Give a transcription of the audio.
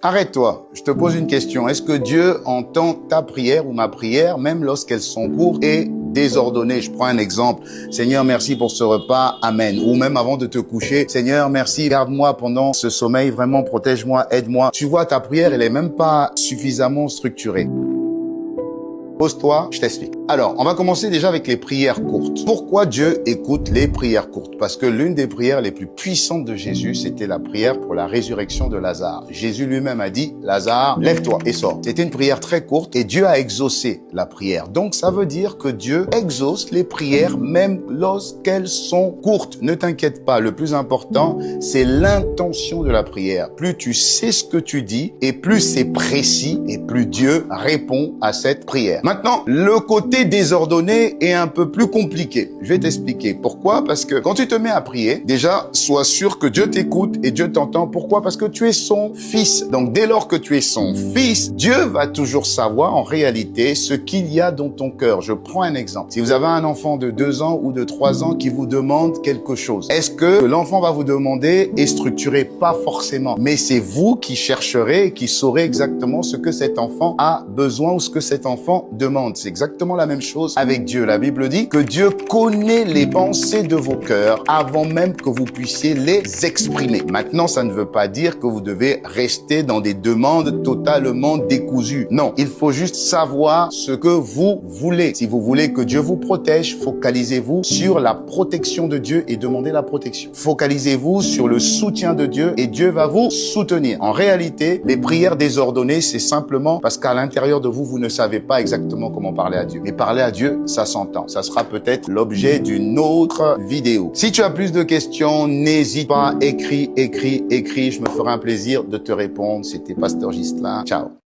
Arrête-toi, je te pose une question. Est-ce que Dieu entend ta prière ou ma prière, même lorsqu'elles sont courtes et désordonnées? Je prends un exemple. Seigneur, merci pour ce repas. Amen. Ou même avant de te coucher. Seigneur, merci. Garde-moi pendant ce sommeil. Vraiment, protège-moi, aide-moi. Tu vois, ta prière, elle est même pas suffisamment structurée. Pose-toi, je t'explique. Alors, on va commencer déjà avec les prières courtes. Pourquoi Dieu écoute les prières courtes? Parce que l'une des prières les plus puissantes de Jésus, c'était la prière pour la résurrection de Lazare. Jésus lui-même a dit, Lazare, lève-toi et sors. C'était une prière très courte et Dieu a exaucé la prière. Donc, ça veut dire que Dieu exauce les prières même lorsqu'elles sont courtes. Ne t'inquiète pas, le plus important, c'est l'intention de la prière. Plus tu sais ce que tu dis et plus c'est précis et plus Dieu répond à cette prière. Maintenant, le côté désordonné est un peu plus compliqué. Je vais t'expliquer. Pourquoi? Parce que quand tu te mets à prier, déjà, sois sûr que Dieu t'écoute et Dieu t'entend. Pourquoi? Parce que tu es son fils. Donc, dès lors que tu es son fils, Dieu va toujours savoir en réalité ce qu'il y a dans ton cœur. Je prends un exemple. Si vous avez un enfant de 2 ans ou de 3 ans qui vous demande quelque chose, est-ce que l'enfant va vous demander est structuré? Pas forcément. Mais c'est vous qui chercherez et qui saurez exactement ce que cet enfant a besoin ou ce que cet enfant demande. C'est exactement la même chose avec Dieu. La Bible dit que Dieu connaît les pensées de vos cœurs avant même que vous puissiez les exprimer. Maintenant, ça ne veut pas dire que vous devez rester dans des demandes totalement décousues. Non, il faut juste savoir ce que vous voulez. Si vous voulez que Dieu vous protège, focalisez-vous sur la protection de Dieu et demandez la protection. Focalisez-vous sur le soutien de Dieu et Dieu va vous soutenir. En réalité, les prières désordonnées, c'est simplement parce qu'à l'intérieur de vous, vous ne savez pas exactement comment parler à Dieu. Mais parler à Dieu, ça s'entend. Ça sera peut-être l'objet d'une autre vidéo. Si tu as plus de questions, n'hésite pas, écris. Je me ferai un plaisir de te répondre. C'était Pasteur Ghislain. Ciao.